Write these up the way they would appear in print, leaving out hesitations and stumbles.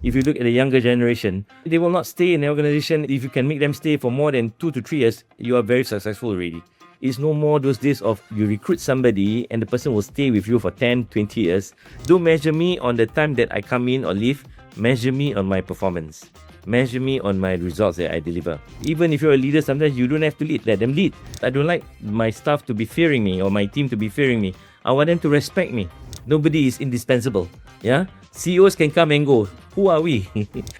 If you look at the younger generation, they will not stay in the organization. If you can make them stay for more than 2 to 3 years, you are very successful already. It's no more those days of you recruit somebody and the person will stay with you for 10, 20 years. Don't measure me on the time that I come in or leave. Measure me on my performance. Measure me on my results that I deliver. Even if you're a leader, sometimes you don't have to lead. Let them lead. I don't like my staff to be fearing me or my team to be fearing me. I want them to respect me. Nobody is indispensable. Yeah? CEOs can come and go. Who are we?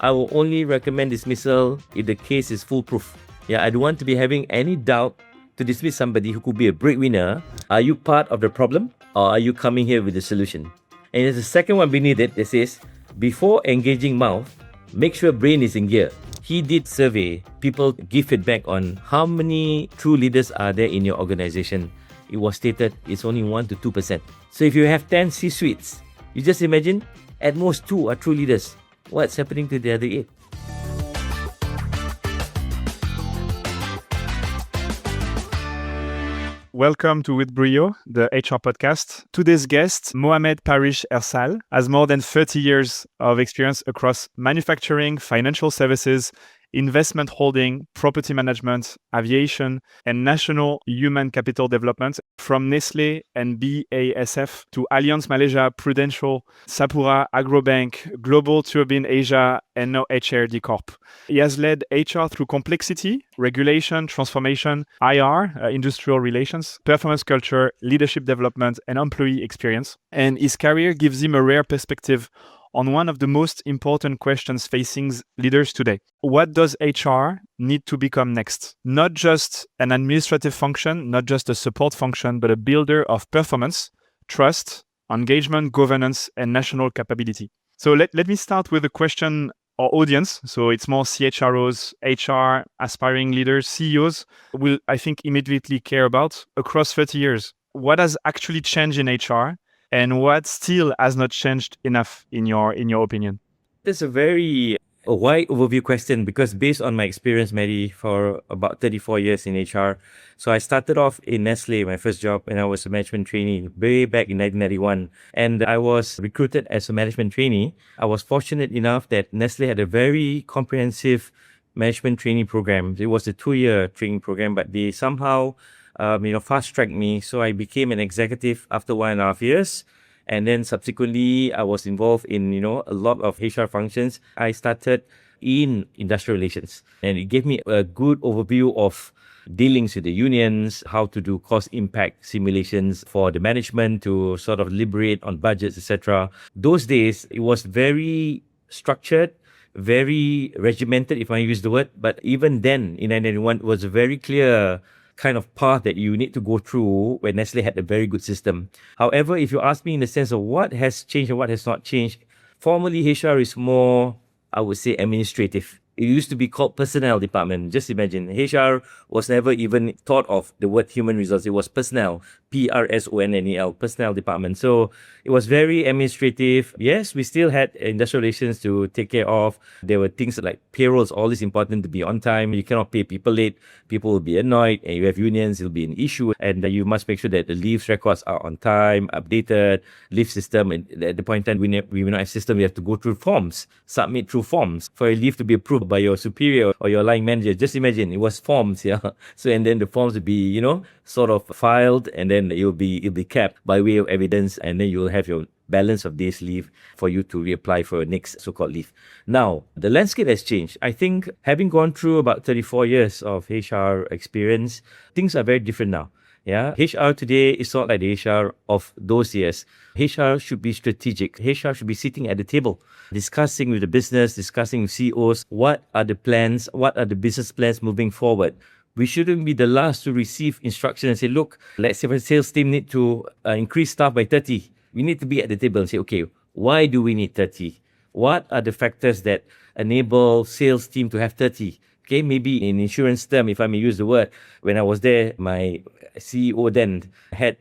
I will only recommend dismissal if the case is foolproof. Yeah, I don't want to be having any doubt to dismiss somebody who could be a breadwinner. Are you part of the problem or are you coming here with a solution? And there's a second one beneath it that says, before engaging mouth, make sure brain is in gear. He did survey. People give feedback on how many true leaders are there in your organization. It was stated it's only 1 to 2%. So if you have 10 C-suites, you just imagine at most 2 are true leaders. What's happening to the other 8? Welcome to With Brio, the HR podcast. Today's guest, Mohamed Parrish Ersal, has more than 30 years of experience across manufacturing, financial services, investment holding, property management, aviation, and national human capital development, from Nestlé and BASF to Allianz Malaysia, Prudential, Sapura, Agrobank, Global Turbine Asia, and now HRD Corp. He has led HR through complexity, regulation, transformation, IR, industrial relations, performance culture, leadership development, and employee experience. And his career gives him a rare perspective on one of the most important questions facing leaders today. What does HR need to become next? Not just an administrative function, not just a support function, but a builder of performance, trust, engagement, governance, and national capability. So let me start with a question our audience. So it's more CHROs, HR, aspiring leaders, CEOs will, I think, immediately care about across 30 years. What has actually changed in HR? And what still has not changed enough in your opinion? That's a very wide overview question because based on my experience, Mary, for about 34 years in HR. So I started off in Nestlé, my first job, and I was a management trainee way back in 1991. And I was recruited as a management trainee. I was fortunate enough that Nestlé had a very comprehensive management training program. It was a 2-year training program, but they somehow fast-tracked me. So I became an executive after 1.5 years. And then subsequently, I was involved in, a lot of HR functions. I started in industrial relations. And it gave me a good overview of dealings with the unions, how to do cost impact simulations for the management to sort of liberate on budgets, etc. Those days, it was very structured, very regimented, if I use the word. But even then, in 1991, it was a very clear kind of path that you need to go through when Nestle had a very good system. However, if you ask me in the sense of what has changed and what has not changed, formally HR is more, I would say, administrative. It used to be called personnel department. Just imagine, HR was never even thought of the word human resource. It was personnel, PRSONNEL, personnel department. So it was very administrative. Yes, we still had industrial relations to take care of. There were things like payrolls, always important to be on time. You cannot pay people late. People will be annoyed. And you have unions, it'll be an issue. And you must make sure that the leave records are on time, updated, leave system. And at the point in time, we will not have system. We have to go through forms, submit through forms for a leave to be approved by your superior or your line manager. Just imagine, it was forms, yeah. So, and then the forms would be, sort of filed, and then it'll be kept by way of evidence, and then you'll have your balance of days leave for you to reapply for your next so-called leave. Now, the landscape has changed. I think having gone through about 34 years of HR experience, things are very different now. Yeah, HR today is not like the HR of those years. HR should be strategic. HR should be sitting at the table, discussing with the business, discussing with CEOs, what are the plans, what are the business plans moving forward. We shouldn't be the last to receive instruction and say, look, let's say our sales team need to increase staff by 30. We need to be at the table and say, okay, why do we need 30? What are the factors that enable sales team to have 30? Okay, maybe in insurance term, if I may use the word, when I was there, my CEO then had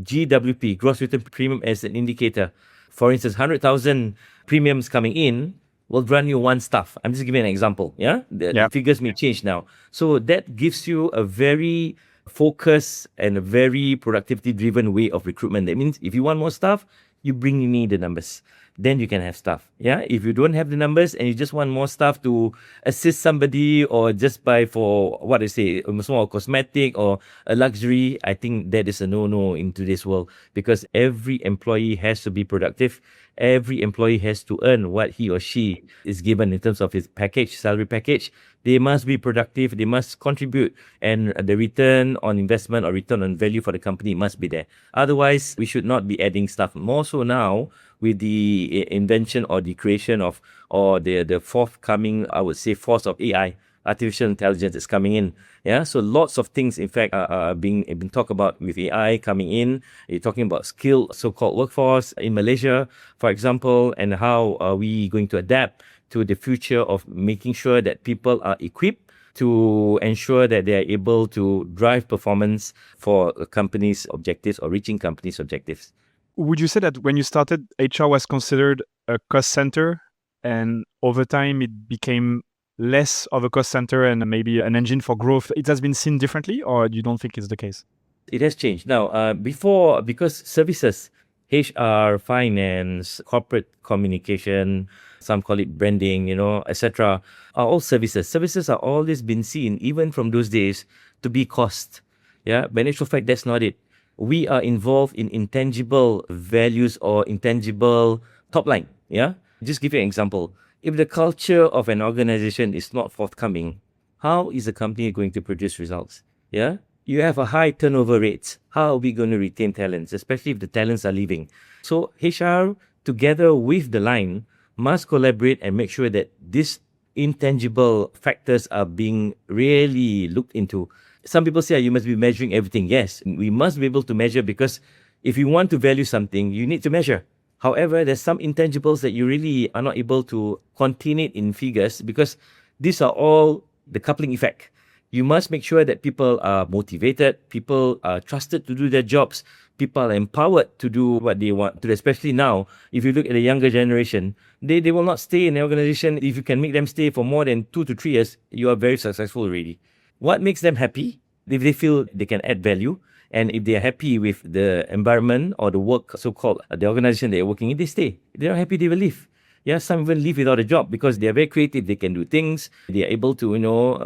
GWP, gross written premium, as an indicator. For instance, 100,000 premiums coming in will run you 1 staff. I'm just giving an example. Yeah, the figures may change now. So that gives you a very focused and a very productivity-driven way of recruitment. That means if you want more staff, you bring me the numbers. then you can have staff. Yeah, if you don't have the numbers and you just want more staff to assist somebody or just buy for what I say, a small cosmetic or a luxury, I think that is a no in today's world, because every employee has to be productive. Every employee has to earn what he or she is given in terms of his package, salary package. They must be productive, they must contribute, and the return on investment or return on value for the company must be there. Otherwise, we should not be adding stuff. More so now with the invention or the creation of, or the forthcoming, I would say, force of AI, artificial intelligence is coming in. Yeah, so lots of things, in fact, are being talked about with AI coming in. You're talking about skilled so-called workforce in Malaysia, for example, and how are we going to adapt to the future of making sure that people are equipped to ensure that they are able to drive performance for a company's objectives or reaching company's objectives. Would you say that when you started, HR was considered a cost center, and over time it became less of a cost center and maybe an engine for growth? It has been seen differently, or you don't think it's the case? It has changed. Now, before, because services, HR, finance, corporate communication, some call it branding, etc., are all services. Services are always been seen, even from those days, to be cost. Yeah, but in actual fact, that's not it. We are involved in intangible values or intangible top line. Yeah, just give you an example. If the culture of an organization is not forthcoming, how is the company going to produce results? Yeah, you have a high turnover rates. How are we going to retain talents, especially if the talents are leaving? So HR, together with the line, must collaborate and make sure that these intangible factors are being really looked into. Some people say you must be measuring everything. Yes, we must be able to measure, because if you want to value something, you need to measure. However, there's some intangibles that you really are not able to contain it in figures, because these are all the coupling effect. You must make sure that people are motivated, people are trusted to do their jobs, people are empowered to do what they want to, especially now. If you look at the younger generation, they will not stay in the organization. If you can make them stay for more than 2 to 3 years, you are very successful already. What makes them happy? If they feel they can add value, and if they are happy with the environment or the work, so-called the organization they are working in, they stay. If they're not happy, they will leave. Yeah, some even leave without a job because they are very creative. They can do things. They are able to,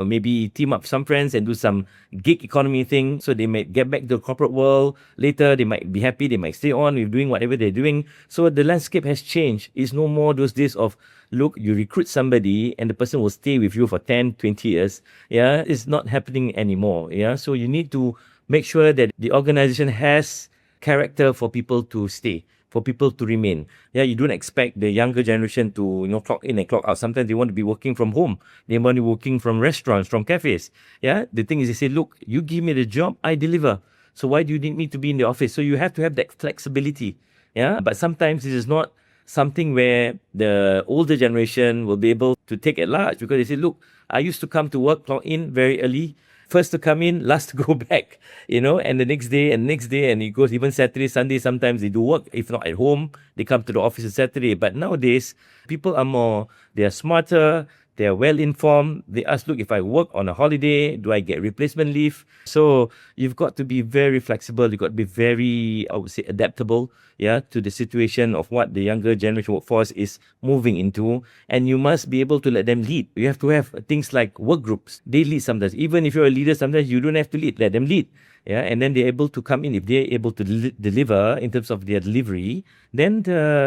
maybe team up some friends and do some gig economy thing. So they might get back to the corporate world later. They might be happy. They might stay on with doing whatever they're doing. So the landscape has changed. It's no more those days of, look, you recruit somebody and the person will stay with you for 10, 20 years. Yeah, it's not happening anymore. Yeah, so you need to make sure that the organization has character for people to stay, for people to remain. Yeah, you don't expect the younger generation to, clock in and clock out. Sometimes they want to be working from home. They want to be working from restaurants, from cafes. Yeah, the thing is, they say, look, you give me the job, I deliver. So why do you need me to be in the office? So you have to have that flexibility. Yeah, but sometimes it is not something where the older generation will be able to take at large, because they say, look, I used to come to work, clock in very early, first to come in, last to go back, and the next day, and it goes even Saturday, Sunday. Sometimes they do work. If not at home, they come to the office on Saturday. But nowadays, people they are smarter, they are well informed. They ask, look, if I work on a holiday, do I get replacement leave? So you've got to be very flexible. You've got to be very, I would say, adaptable, to the situation of what the younger generation workforce is moving into. And you must be able to let them lead. You have to have things like work groups. They lead sometimes. Even if you're a leader, sometimes you don't have to lead. Let them lead. Yeah, and then they're able to come in. If they're able to deliver in terms of their delivery, then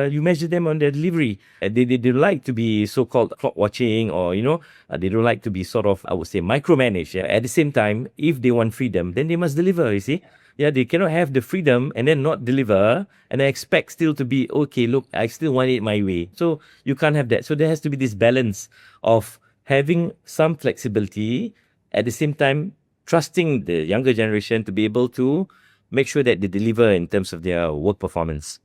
you measure them on their delivery. They don't like to be so-called clock watching, or they don't like to be sort of, I would say, micromanaged. Yeah? At the same time, if they want freedom, then they must deliver. You see, yeah, they cannot have the freedom and then not deliver, and I expect still to be okay. Look, I still want it my way. So you can't have that. So there has to be this balance of having some flexibility, at the same time trusting the younger generation to be able to make sure that they deliver in terms of their work performance.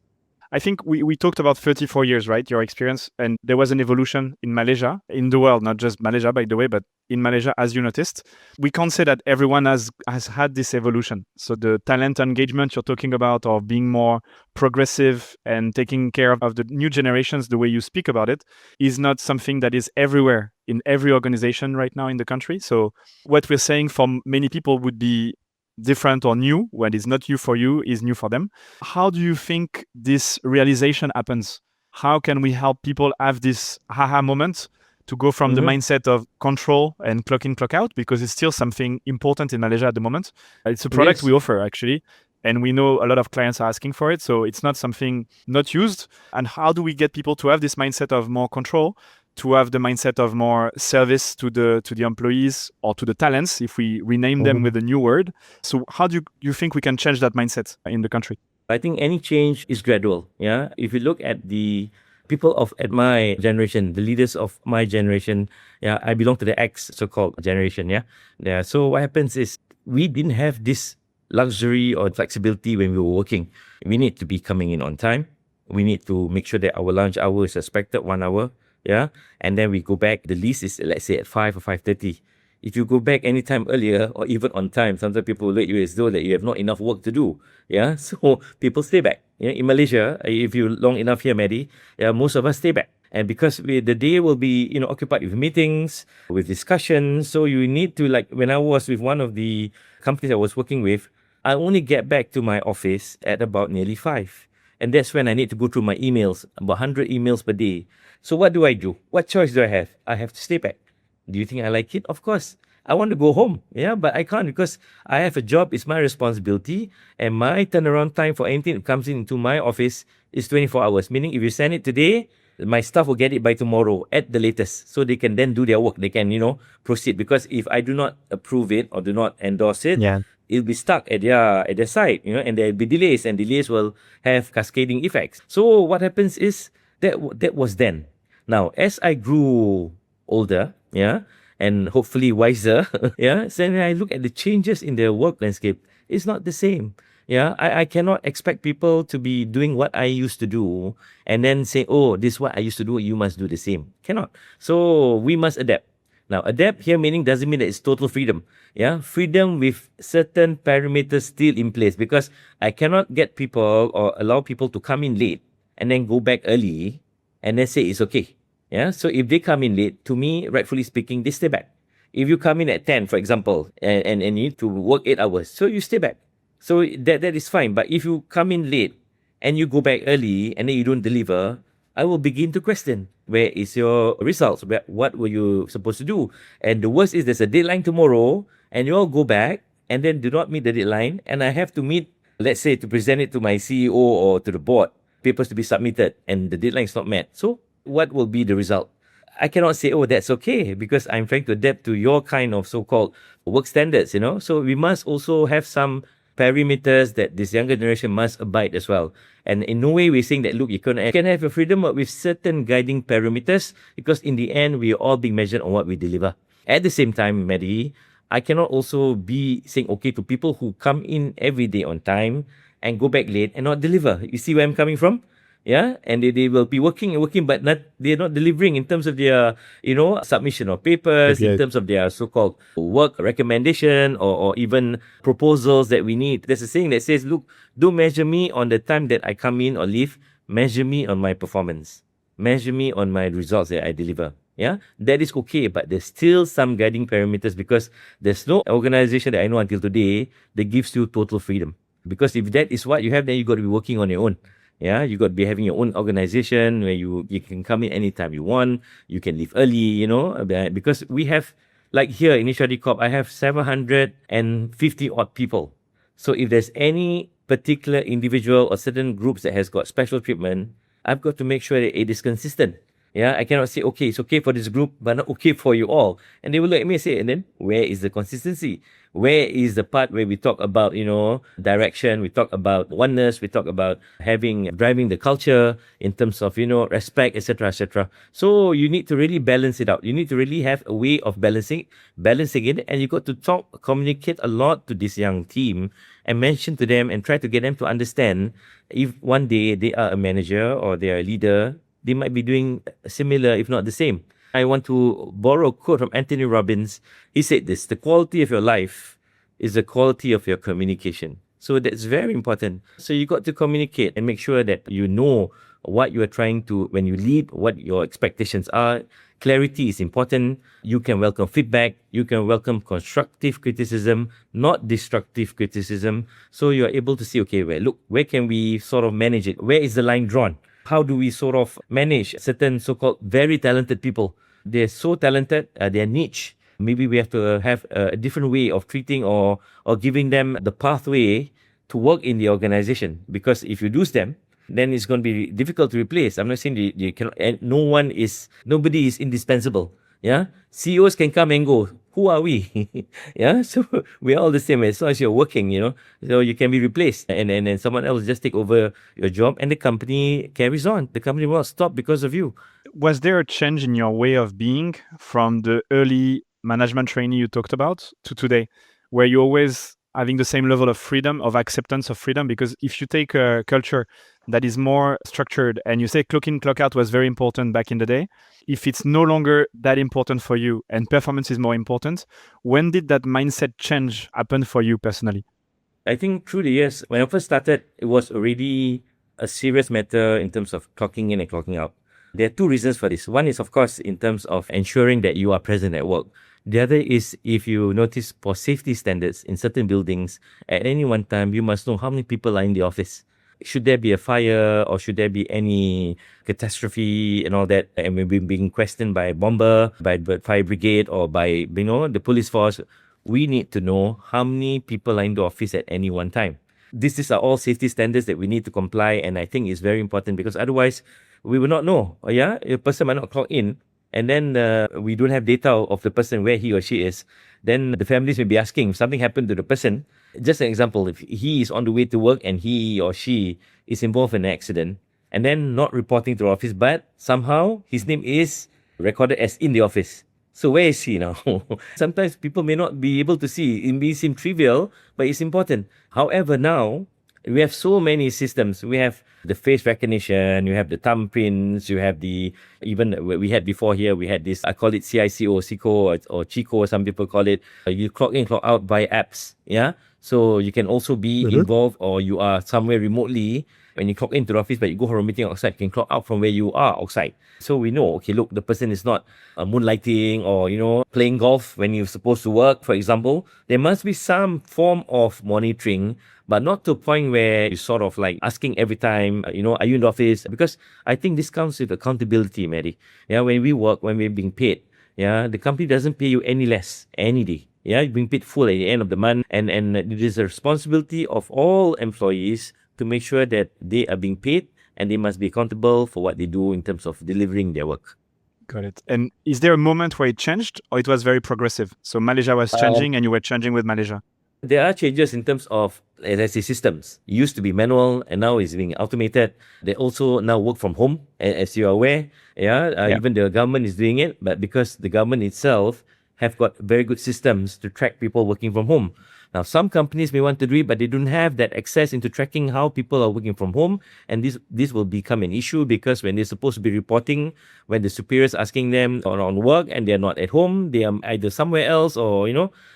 I think we talked about 34 years, right? Your experience, and there was an evolution in Malaysia, in the world, not just Malaysia, by the way, but in Malaysia, as you noticed. We can't say that everyone has had this evolution. So the talent engagement you're talking about, or being more progressive and taking care of the new generations, the way you speak about it, is not something that is everywhere in every organization right now in the country. So what we're saying for many people would be different or new. What is not new for you is new for them. How do you think this realization happens? how can we help people have this aha moment to go from the mindset of control and clock in, clock out, because it's still something important in Malaysia at the moment. It's a product we offer, actually, and we know a lot of clients are asking for it. So it's not something not used. And how do we get people to have this mindset of more control, to have the mindset of more service to the employees or to the talents, if we rename them with a new word? So how do you think we can change that mindset in the country? I think any change is gradual. Yeah. If you look at the people at my generation, the leaders of my generation, yeah, I belong to the X so-called generation. Yeah. Yeah. So what happens is we didn't have this luxury or flexibility when we were working. We need to be coming in on time. We need to make sure that our lunch hour is respected 1 hour. Yeah. And then we go back. The lease is, let's say, at 5 or 5:30. If you go back anytime earlier or even on time, sometimes people will let you as though that you have not enough work to do. Yeah, so people stay back. Yeah, in Malaysia, if you long enough here, Maddie, yeah, most of us stay back. And because the day will be, occupied with meetings, with discussions. So you need to, like, when I was with one of the companies I was working with, I only get back to my office at about nearly 5. And that's when I need to go through my emails, about 100 emails per day. So what do I do? What choice do I have? I have to stay back. Do you think I like it? Of course. I want to go home, yeah, but I can't because I have a job. It's my responsibility, and my turnaround time for anything that comes into my office is 24 hours. Meaning, if you send it today, my staff will get it by tomorrow at the latest, so they can then do their work. They can, proceed. Because if I do not approve it or do not endorse it, it'll be stuck at their side, and there'll be delays, and delays will have cascading effects. So what happens is that was then. Now, as I grew older, yeah, and hopefully wiser, yeah, so when I look at the changes in the work landscape, it's not the same. Yeah, I cannot expect people to be doing what I used to do and then say, oh, this is what I used to do, you must do the same. Cannot. So we must adapt. Now, adapt here meaning doesn't mean that it's total freedom. Yeah, freedom with certain parameters still in place, because I cannot get people or allow people to come in late and then go back early and then say it's okay. Yeah, so if they come in late, to me, rightfully speaking, they stay back. If you come in at 10, for example, and you need to work 8 hours, so you stay back. So that is fine. But if you come in late and you go back early and then you don't deliver, I will begin to question, where is your results? What were you supposed to do? And the worst is there's a deadline tomorrow and you all go back and then do not meet the deadline. And I have to meet, let's say, to present it to my CEO or to the board, papers to be submitted, and the deadline is not met. So what will be the result? I cannot say, oh, that's okay, because I'm trying to adapt to your kind of so-called work standards, So we must also have some parameters that this younger generation must abide as well. And in no way we're saying that, look, you can have your freedom, but with certain guiding parameters, because in the end, we are all being measured on what we deliver. At the same time, Maddie, I cannot also be saying okay to people who come in every day on time and go back late and not deliver. You see where I'm coming from? Yeah, and they will be working, but they're not delivering in terms of their, submission of papers, in terms of their so-called work recommendation or even proposals that we need. There's a saying that says, look, don't measure me on the time that I come in or leave. Measure me on my performance. Measure me on my results that I deliver. Yeah, that is okay, but there's still some guiding parameters, because there's no organization that I know until today that gives you total freedom. Because if that is what you have, then you got to be working on your own. Yeah, you got to be having your own organization where you can come in anytime you want. You can leave early, because we have, like here in HRD Corp, I have 750 odd people. So if there's any particular individual or certain groups that has got special treatment, I've got to make sure that it is consistent. Yeah, I cannot say, okay, it's okay for this group, but not okay for you all. And they will look at me and say, and then where is the consistency? Where is the part where we talk about, direction, we talk about oneness, we talk about driving the culture in terms of, respect, etc., etc. So you need to really balance it out. You need to really have a way of balancing it. And you got to communicate a lot to this young team and mention to them and try to get them to understand, if one day they are a manager or they are a leader, they might be doing similar, if not the same. I want to borrow a quote from Anthony Robbins. He said this: the quality of your life is the quality of your communication. So that's very important. So you got to communicate and make sure that you know what you are trying to, when you lead, what your expectations are. Clarity is important. You can welcome feedback. You can welcome constructive criticism, not destructive criticism. So you are able to see, okay, where can we sort of manage it? Where is the line drawn? How do we sort of manage certain so-called very talented people? They're so talented, they're niche. Maybe we have to have a different way of treating or giving them the pathway to work in the organization. Because if you lose them, then it's going to be difficult to replace. I'm not saying you cannot, and nobody is indispensable. Yeah, CEOs can come and go. Who are we? Yeah, so we're all the same as long as you're working, so you can be replaced, and someone else just take over your job, and the company carries on. The company will not stop because of you. Was there a change in your way of being from the early management trainee you talked about to today, where you're always having the same level of freedom, of acceptance of freedom? Because if you take a culture that is more structured and you say clock in, clock out was very important back in the day, if it's no longer that important for you and performance is more important, when did that mindset change happen for you personally? I think through the years, when I first started, it was already a serious matter in terms of clocking in and clocking out. There are two reasons for this. One is, of course, in terms of ensuring that you are present at work. The other is, if you notice, for safety standards in certain buildings, at any one time, you must know how many people are in the office. Should there be a fire or should there be any catastrophe and all that, and we're being questioned by a bomber, by the fire brigade, or by the police force, we need to know how many people are in the office at any one time. These are all safety standards that we need to comply, and I think it's very important, because otherwise we will not know. A person might not clock in, and then we don't have data of the person, where he or she is. Then the families may be asking if something happened to the person. Just an example, if he is on the way to work and he or she is involved in an accident, and then not reporting to the office, but somehow his name is recorded as in the office. So where is he now? Sometimes people may not be able to see. It may seem trivial, but it's important. However, now we have so many systems. We have the face recognition, you have the thumbprints, you have even we had before here, we had this, I call it CICO, CICO, or CHICO, some people call it. You clock in, clock out by apps. Yeah. So you can also be involved, or you are somewhere remotely. When you clock into the office, but you go for a meeting outside, you can clock out from where you are outside. So we know, okay, look, the person is not moonlighting or, playing golf when you're supposed to work, for example. There must be some form of monitoring, but not to a point where you're sort of like asking every time, are you in the office? Because I think this comes with accountability, Mary. Yeah, when we work, when we're being paid, the company doesn't pay you any less any day. Yeah, you're being paid full at the end of the month, and it is a responsibility of all employees to make sure that they are being paid, and they must be accountable for what they do in terms of delivering their work. Got it. And is there a moment where it changed, or it was very progressive? So Malaysia was changing and you were changing with Malaysia? There are changes in terms of, as I say, systems. It used to be manual and now it's being automated. They also now work from home, as you are aware. Even the government is doing it, but because the government itself have got very good systems to track people working from home. Now, some companies may want to do it, but they don't have that access into tracking how people are working from home. And this will become an issue, because when they're supposed to be reporting, when the superiors asking them on work and they're not at home, they are either somewhere else, or,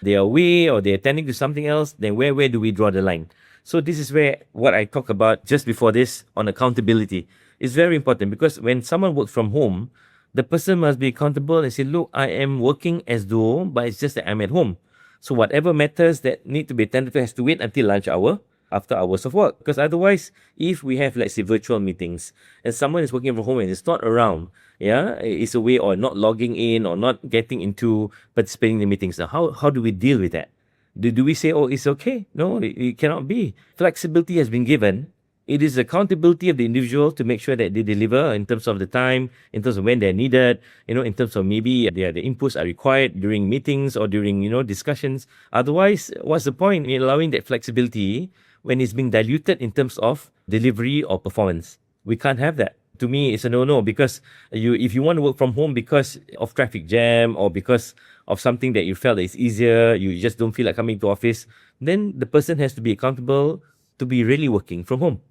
they are away, or they're attending to something else, then where do we draw the line? So this is where what I talked about just before this on accountability is very important, because when someone works from home, the person must be accountable and say, look, I am working as though, but it's just that I'm at home. So whatever matters that need to be attended to has to wait until lunch hour, after hours of work. Because otherwise, if we have, let's say, virtual meetings, and someone is working from home and is not around, it's a way, or not logging in, or not getting into participating in the meetings. Now, how do we deal with that? Do we say, oh, it's okay? No, it cannot be. Flexibility has been given. It is accountability of the individual to make sure that they deliver in terms of the time, in terms of when they're needed, in terms of maybe the inputs are required during meetings or during, discussions. Otherwise, what's the point in allowing that flexibility when it's being diluted in terms of delivery or performance? We can't have that. To me, it's a no-no, because if you want to work from home because of traffic jam, or because of something that you felt that is easier, you just don't feel like coming to office, then the person has to be accountable to be really working from home.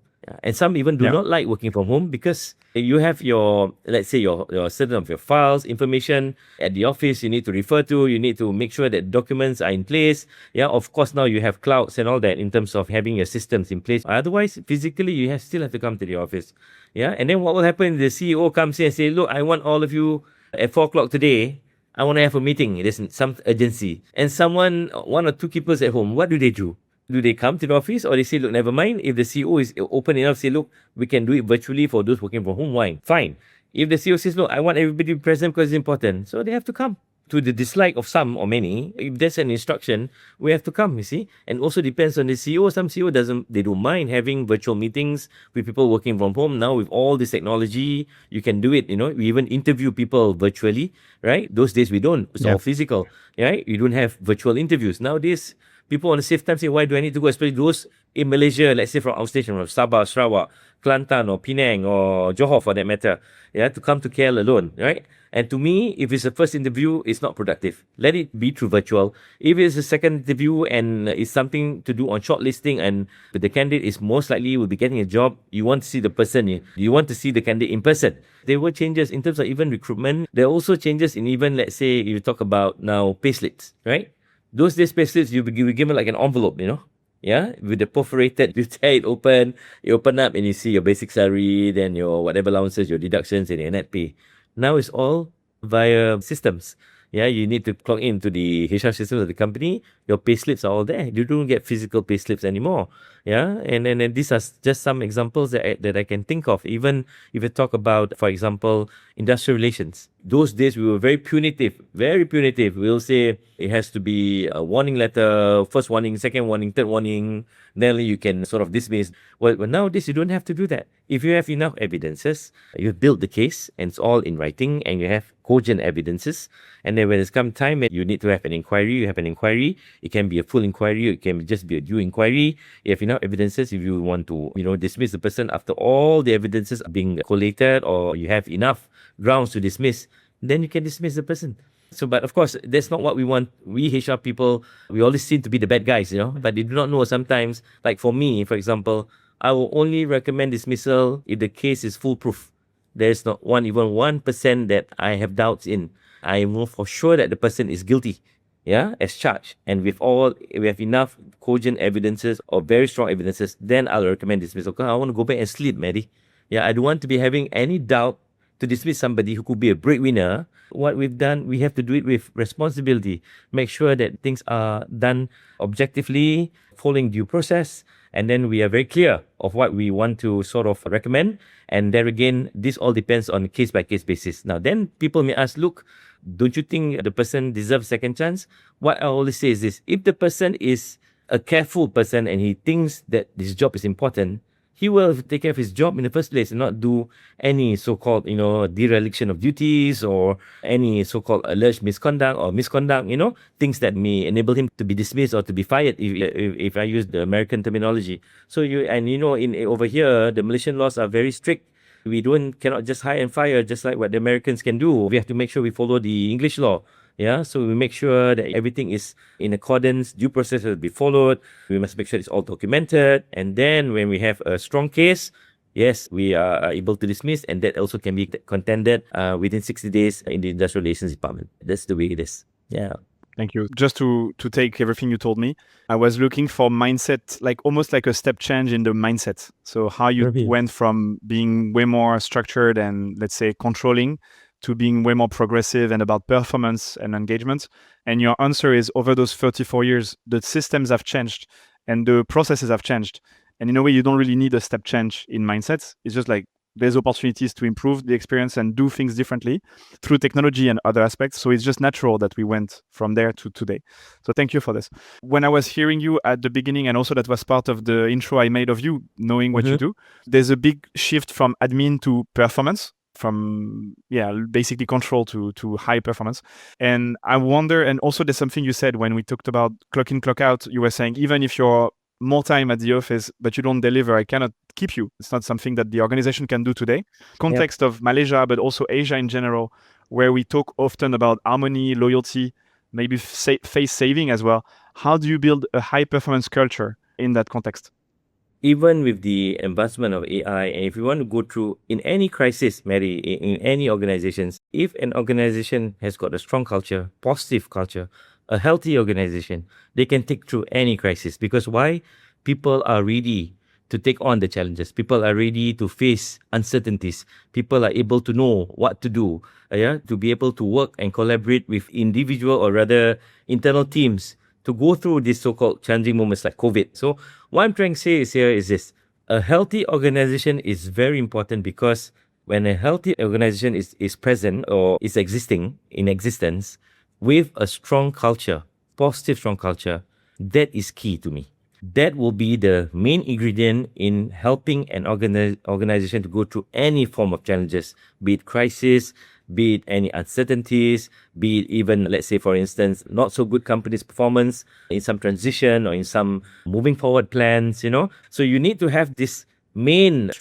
And some even do not like working from home, because you have your, let's say, your certain of your files, information at the office you need to refer to, you need to make sure that documents are in place. Of course, now you have clouds and all that in terms of having your systems in place. Otherwise, physically, you still have to come to the office. And then what will happen? The CEO comes in and say, look, I want all of you at 4 o'clock today. I want to have a meeting. There's some urgency. And one or two keepers at home, what do? Do they come to the office, or they say, look, never mind. If the CEO is open enough, say, look, we can do it virtually for those working from home, fine. If the CEO says, look, I want everybody to be present because it's important, so they have to come. To the dislike of some or many, if there's an instruction, we have to come, you see. And also depends on the CEO. Some CEO they don't mind having virtual meetings with people working from home. Now with all this technology, you can do it, we even interview people virtually, right? Those days we don't. It's all physical, right? You don't have virtual interviews. Nowadays, people on the safe time say, why do I need to go? Especially those in Malaysia, let's say from outstation, from Sabah, Sarawak, Kelantan or Penang or Johor for that matter, to come to KL alone, right? And to me, if it's a first interview, it's not productive. Let it be through virtual. If it's a second interview and it's something to do on shortlisting and the candidate is most likely will be getting a job, you want to see the person. You want to see the candidate in person. There were changes in terms of even recruitment. There are also changes in even, let's say, you talk about now payslips, right? Those days payslips, you were given like an envelope, with the perforated, you tear it open, you open up and you see your basic salary, then your whatever allowances, your deductions and your net pay. Now it's all via systems. You need to plug into the HR systems of the company. Your payslips are all there. You don't get physical payslips anymore. And these are just some examples that I can think of. Even if you talk about, for example, industrial relations. Those days we were very punitive. We'll say it has to be a warning letter, first warning, second warning, third warning. Then you can sort of dismiss. Well, nowadays you don't have to do that. If you have enough evidences, you build the case and it's all in writing and you have cogent evidences. And then when it's come time you need to have an inquiry, you have an inquiry. It can be a full inquiry, it can just be a due inquiry. You have enough evidences if you want to, dismiss the person after all the evidences are being collated, or you have enough grounds to dismiss, then you can dismiss the person. So, but of course, that's not what we want. We HR people, we always seem to be the bad guys, but they do not know sometimes. Like for me, for example, I will only recommend dismissal if the case is foolproof. There's not even 1% that I have doubts in. I know for sure that the person is guilty, as charged. And we have enough cogent evidences or very strong evidences, then I'll recommend dismissal. Because I want to go back and sleep, Mary. I don't want to be having any doubt to dismiss somebody who could be a breadwinner. What we've done, we have to do it with responsibility. Make sure that things are done objectively, following due process, and then we are very clear of what we want to sort of recommend. And there again, this all depends on case-by-case basis. Now, then people may ask, look, don't you think the person deserves second chance? What I always say is this: if the person is a careful person and he thinks that this job is important, he will take care of his job in the first place and not do any so-called, dereliction of duties or any so-called alleged misconduct, things that may enable him to be dismissed or to be fired, if I use the American terminology. So over here, the Malaysian laws are very strict. We cannot just hire and fire just like what the Americans can do. We have to make sure we follow the English law. So we make sure that everything is in accordance, due process will be followed. We must make sure it's all documented. And then when we have a strong case, yes, we are able to dismiss, and that also can be contended within 60 days in the Industrial Relations Department. That's the way it is. Thank you. Just to take everything you told me, I was looking for mindset, like almost like a step change in the mindset. So how you went from being way more structured and, let's say, controlling to being way more progressive and about performance and engagement. And your answer is, over those 34 years, the systems have changed and the processes have changed. And in a way, you don't really need a step change in mindsets. It's just like there's opportunities to improve the experience and do things differently through technology and other aspects. So it's just natural that we went from there to today. So thank you for this. When I was hearing you at the beginning, and also that was part of the intro I made of you, knowing what you do, there's a big shift from admin to performance, from basically control to high performance. And I wonder, and also there's something you said when we talked about clock in, clock out. You were saying, even if you're more time at the office but you don't deliver, I cannot keep you. It's not something that the organization can do today. Context of Malaysia, but also Asia in general, where we talk often about harmony, loyalty, maybe face saving as well. How do you build a high performance culture in that context? Even with the advancement of AI, and if you want to go through in any crisis, Mary, in any organizations, if an organization has got a strong culture, positive culture, a healthy organization, they can take through any crisis. Because why? People are ready to take on the challenges. People are ready to face uncertainties. People are able to know what to do, to be able to work and collaborate with individual or rather internal teams to go through these so-called challenging moments like COVID. So what I'm trying to say is here is this. A healthy organization is very important because when a healthy organization is present or is existing in existence with a strong culture, positive strong culture, that is key to me. That will be the main ingredient in helping an organization to go through any form of challenges, be it crisis, be it any uncertainties, be it even, let's say, for instance, not so good company's performance in some transition or in some moving forward plans, So you need to have this main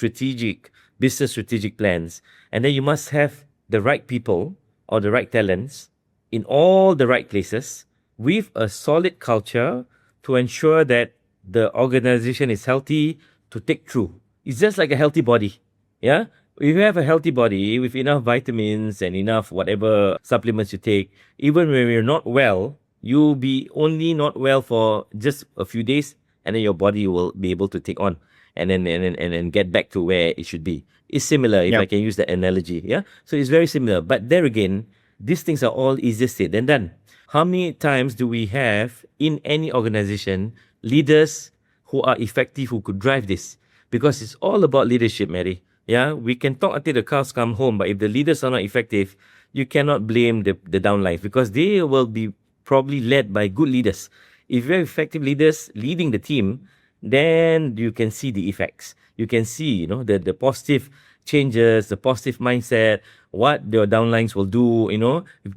business strategic plans. And then you must have the right people or the right talents in all the right places with a solid culture to ensure that the organization is healthy to take through. It's just like a healthy body. Yeah? If you have a healthy body with enough vitamins and enough whatever supplements you take, even when you're not well, you'll be only not well for just a few days, and then your body will be able to take on and then get back to where it should be. It's similar, if I can use that analogy. Yeah. So it's very similar. But there again, these things are all easier said than done. How many times do we have in any organization leaders who are effective, who could drive this? Because it's all about leadership, Mary. Yeah, we can talk until the cows come home, but if the leaders are not effective, you cannot blame the downlines because they will be probably led by good leaders. If you have effective leaders leading the team, then you can see the effects. You can see, the positive changes, the positive mindset, what your downlines will do,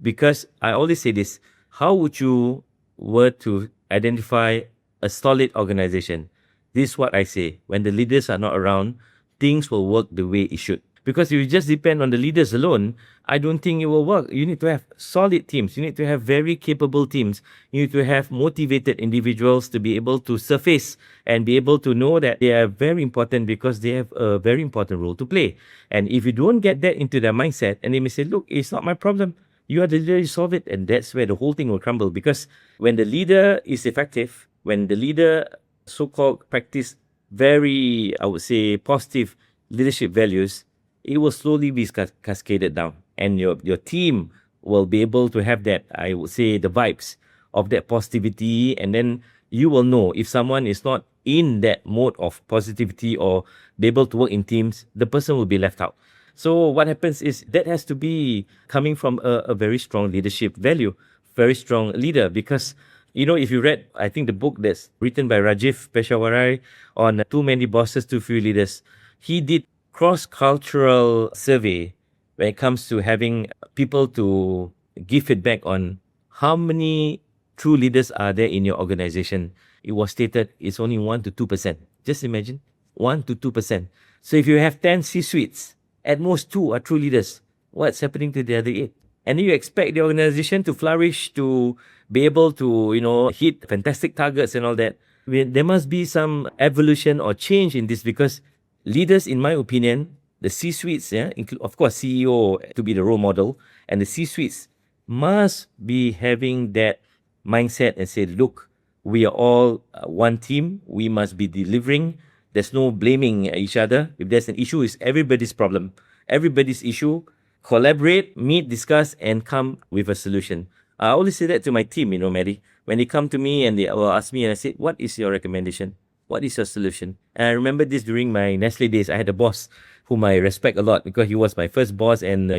because I always say this, how would you were to identify a solid organization? This is what I say. When the leaders are not around, things will work the way it should. Because if you just depend on the leaders alone, I don't think it will work. You need to have solid teams. You need to have very capable teams. You need to have motivated individuals to be able to surface and be able to know that they are very important because they have a very important role to play. And if you don't get that into their mindset, and they may say, look, it's not my problem. You are the leader, you solve it. And that's where the whole thing will crumble. Because when the leader is effective, when the leader so-called practice very, I would say, positive leadership values, it will slowly be cascaded down. And your team will be able to have that, I would say, the vibes of that positivity. And then you will know if someone is not in that mode of positivity or be able to work in teams, the person will be left out. So what happens is that has to be coming from a very strong leadership value, very strong leader. Because, if you read, I think the book that's written by Rajiv Peshawari on Too Many Bosses, Too Few Leaders, he did cross-cultural survey when it comes to having people to give feedback on how many true leaders are there in your organization. It was stated it's only 1 to 2%. Just imagine, 1 to 2%. So if you have 10 C-suites, at most 2 are true leaders. What's happening to the other 8? And you expect the organization to flourish, to be able to, hit fantastic targets and all that. There must be some evolution or change in this because leaders, in my opinion, the C-suites, of course, CEO to be the role model, and the C-suites must be having that mindset and say, look, we are all one team. We must be delivering. There's no blaming each other. If there's an issue, it's everybody's problem, everybody's issue. Collaborate, meet, discuss, and come with a solution. I always say that to my team, Mary. When they come to me and they will ask me, and I say, what is your recommendation? What is your solution? And I remember this during my Nestle days. I had a boss whom I respect a lot because he was my first boss and,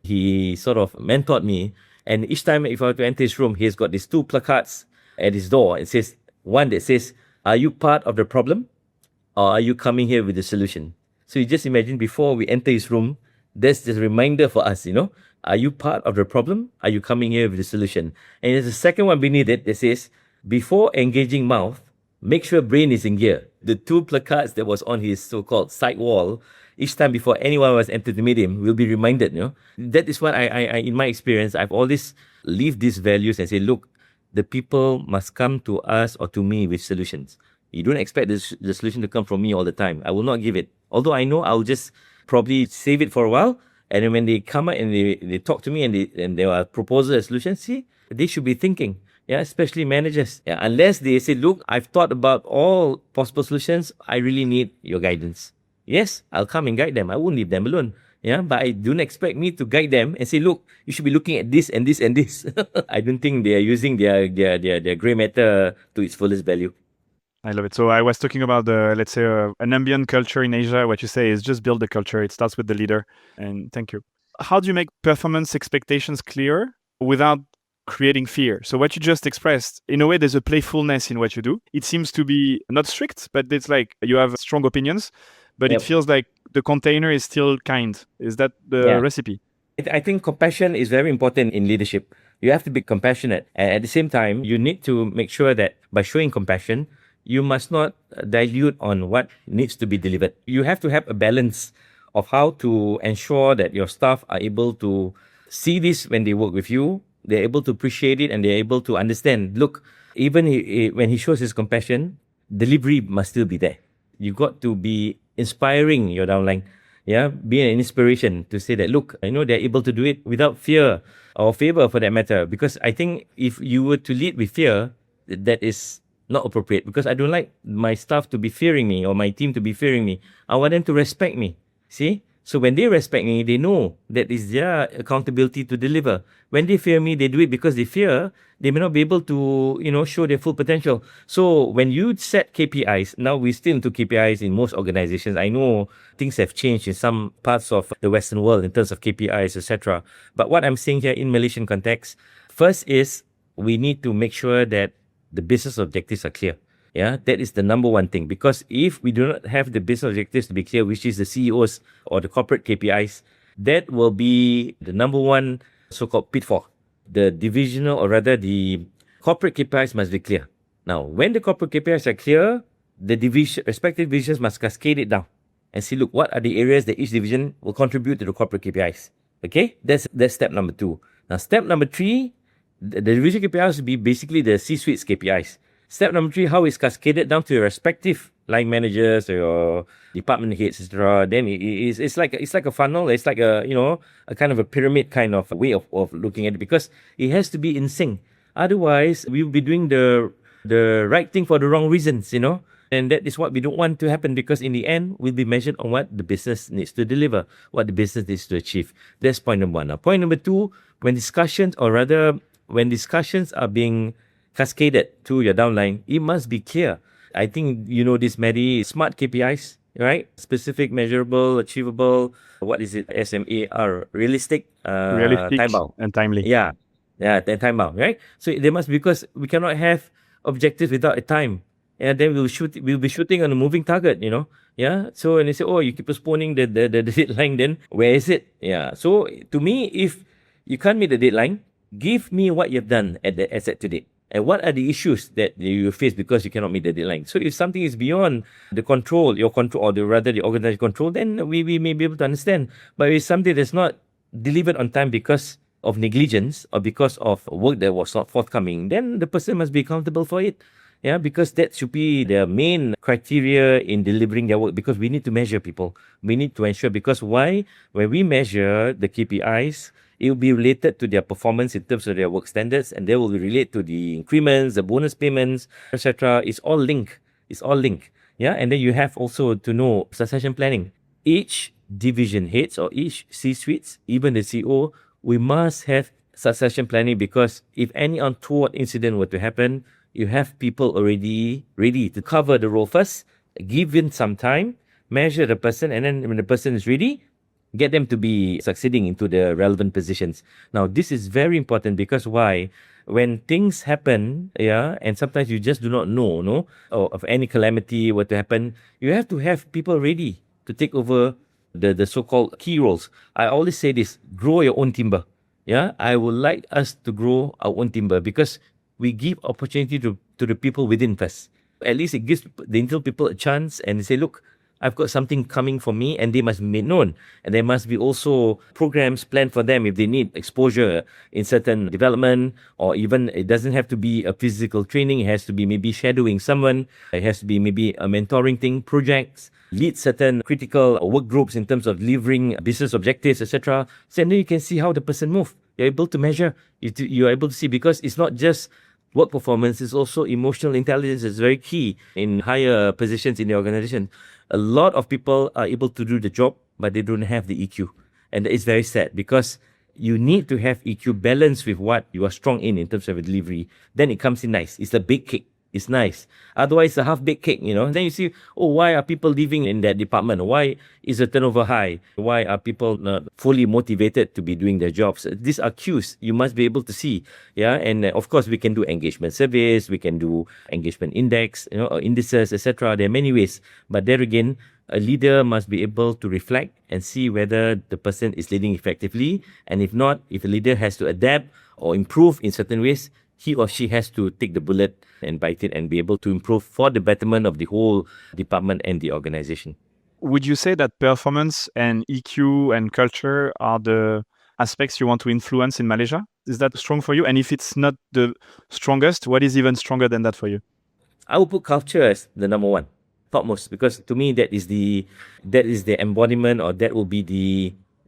he sort of mentored me. And each time if I were to enter his room, he's got these 2 placards at his door. It says, one that says, are you part of the problem or are you coming here with the solution? So you just imagine before we enter his room, that's the reminder for us, are you part of the problem? Are you coming here with the solution? And there's a second one beneath it that says, before engaging mouth, make sure brain is in gear. The 2 placards that was on his so-called side wall, each time before anyone was entered to meet him, will be reminded, That is what I in my experience, I've always lived these values and say, look, the people must come to us or to me with solutions. You don't expect the solution to come from me all the time. I will not give it. Although I know I'll just probably save it for a while. And then when they come out and they talk to me and they are proposing a solution, see, they should be thinking. Yeah, especially managers. Yeah, unless they say, look, I've thought about all possible solutions. I really need your guidance. Yes, I'll come and guide them. I won't leave them alone. Yeah, but I don't expect me to guide them and say, look, you should be looking at this and this and this. I don't think they are using their gray matter to its fullest value. I love it. So I was talking about let's say, an ambient culture in Asia. What you say is just build the culture. It starts with the leader. And thank you. How do you make performance expectations clear without creating fear? So what you just expressed, in a way, there's a playfulness in what you do. It seems to be not strict, but it's like you have strong opinions, but Yep. it feels like the container is still kind. Is that the Yeah. recipe? I think compassion is very important in leadership. You have to be compassionate. And at the same time, you need to make sure that by showing compassion, you must not dilute on what needs to be delivered. You have to have a balance of how to ensure that your staff are able to see this when they work with you. They're able to appreciate it and they're able to understand. Look, even when he shows his compassion, delivery must still be there. You got to be inspiring your downline. Yeah, be an inspiration to say that, look, they're able to do it without fear or favor for that matter. Because I think if you were to lead with fear, that is not appropriate, because I don't like my staff to be fearing me or my team to be fearing me. I want them to respect me. See? So when they respect me, they know that it's their accountability to deliver. When they fear me, they do it because they fear they may not be able to, show their full potential. So when you set KPIs, now we're still into KPIs in most organizations. I know things have changed in some parts of the Western world in terms of KPIs, etc. But what I'm saying here in Malaysian context, first is we need to make sure that the business objectives are clear. Yeah, that is the number one thing. Because if we do not have the business objectives to be clear, which is the CEOs or the corporate KPIs, that will be the number one so-called pitfall. The divisional, or rather the corporate KPIs must be clear. Now, when the corporate KPIs are clear, the respective divisions must cascade it down and see, look, what are the areas that each division will contribute to the corporate KPIs. Okay, that's step number 2. Now, step number 3, the division KPIs will be basically the C-suite's KPIs. Step number 3, how it's cascaded down to your respective line managers or your department heads, etc. Then it's like a funnel. It's like a kind of a pyramid kind of way of looking at it, because it has to be in sync. Otherwise, we will be doing the right thing for the wrong reasons, And that is what we don't want to happen, because in the end, we'll be measured on what the business needs to deliver, what the business needs to achieve. That's point number 1. Now, point number 2, when discussions are being cascaded to your downline, it must be clear. I think you know this, Maddie, smart KPIs, right? Specific, measurable, achievable. What is it? SMAR, realistic, Realistic time-bound. and timely. Yeah, and time-bound, right? So there must be, because we cannot have objectives without a time. And then we'll be shooting on a moving target, Yeah. So when they say, oh, you keep postponing the deadline, then where is it? Yeah. So to me, if you can't meet the deadline, give me what you've done as at today. And what are the issues that you face because you cannot meet the deadline? So if something is beyond your control, or the organizational control, then we may be able to understand. But if something that's not delivered on time because of negligence or because of work that was not forthcoming, then the person must be accountable for it. Yeah, because that should be the main criteria in delivering their work, because we need to measure people. We need to ensure, because why? When we measure the KPIs, it will be related to their performance in terms of their work standards, and they will relate to the increments, the bonus payments, etc. It's all linked. Yeah, and then you have also to know succession planning. Each division heads or each C-suites, even the CEO, we must have succession planning, because if any untoward incident were to happen, you have people already ready to cover the role first, give in some time, measure the person, and then when the person is ready, get them to be succeeding into the relevant positions. Now, this is very important, because why? When things happen, and sometimes you just do not know, or of any calamity were to happen, you have to have people ready to take over the so-called key roles. I always say this: grow your own timber. Yeah, I would like us to grow our own timber, because we give opportunity to the people within first. At least it gives the internal people a chance, and they say, look, I've got something coming for me, and they must be made known. And there must be also programs planned for them if they need exposure in certain development, or even it doesn't have to be a physical training. It has to be maybe shadowing someone. It has to be maybe a mentoring thing, projects, lead certain critical work groups in terms of delivering business objectives, etc. So then you can see how the person moves. You're able to measure. You're able to see, because it's not just work performance, is also emotional intelligence is very key in higher positions in the organization. A lot of people are able to do the job, but they don't have the EQ. And it's very sad because you need to have EQ balance with what you are strong in terms of delivery. Then it comes in nice. It's a big cake. It's nice. Otherwise, a half-baked cake, Then you see, why are people leaving in that department? Why is the turnover high? Why are people not fully motivated to be doing their jobs? These are cues you must be able to see, yeah. And of course, we can do engagement surveys, we can do engagement index, or indices, etc. There are many ways, but there again, a leader must be able to reflect and see whether the person is leading effectively, and if not, if the leader has to adapt or improve in certain ways, he or she has to take the bullet and bite it and be able to improve for the betterment of the whole department and the organization. Would you say that performance and EQ and culture are the aspects you want to influence in Malaysia? Is that strong for you? And if it's not the strongest, what is even stronger than that for you? I would put culture as the number one, topmost, because to me that is the embodiment, or that will be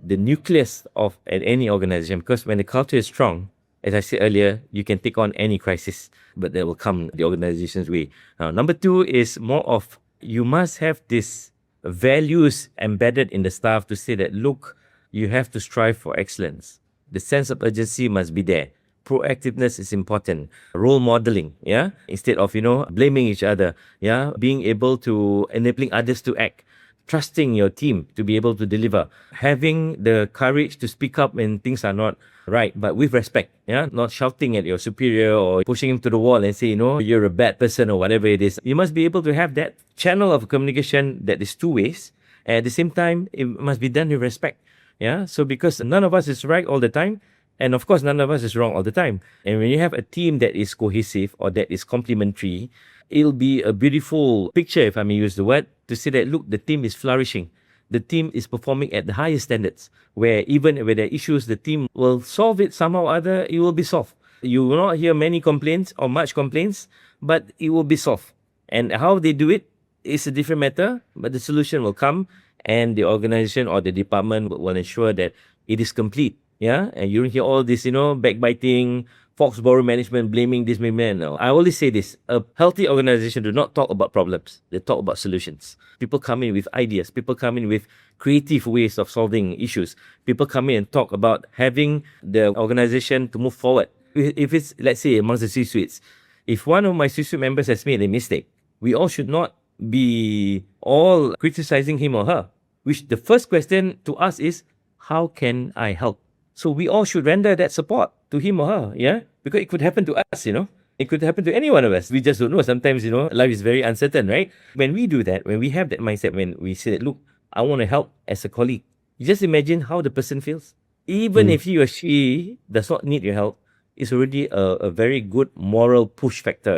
the nucleus of any organization. Because when the culture is strong, as I said earlier, you can take on any crisis, but that will come the organization's way. Now, number two is more of, you must have this values embedded in the staff to say that, look, you have to strive for excellence. The sense of urgency must be there. Proactiveness is important. Role modeling, yeah? Instead of, blaming each other, yeah? Being able to enabling others to act. Trusting your team to be able to deliver. Having the courage to speak up when things are not right, but with respect, yeah? Not shouting at your superior or pushing him to the wall and say, you're a bad person or whatever it is. You must be able to have that channel of communication that is two ways. And at the same time, it must be done with respect. Yeah. So because none of us is right all the time, and of course, none of us is wrong all the time. And when you have a team that is cohesive or that is complementary, it'll be a beautiful picture, if I may use the word, to say that, look, the team is flourishing. The team is performing at the highest standards, where even when there are issues, the team will solve it somehow or other, it will be solved. You will not hear many complaints or much complaints, but it will be solved. And how they do it is a different matter, but the solution will come, and the organization or the department will ensure that it is complete. Yeah, and you don't hear all this, backbiting, foxborough management, blaming this, blaming that. No. I always say this, a healthy organization do not talk about problems. They talk about solutions. People come in with ideas. People come in with creative ways of solving issues. People come in and talk about having the organization to move forward. If it's, let's say, amongst the C-suites, if one of my C-suite members has made a mistake, we all should not be all criticizing him or her. Which the first question to us is, how can I help? So we all should render that support to him or her, yeah? Because it could happen to us, It could happen to any one of us. We just don't know. Sometimes, life is very uncertain, right? When we do that, when we have that mindset, when we say that, look, I want to help as a colleague, you just imagine how the person feels. Even if he or she does not need your help, it's already a very good moral push factor,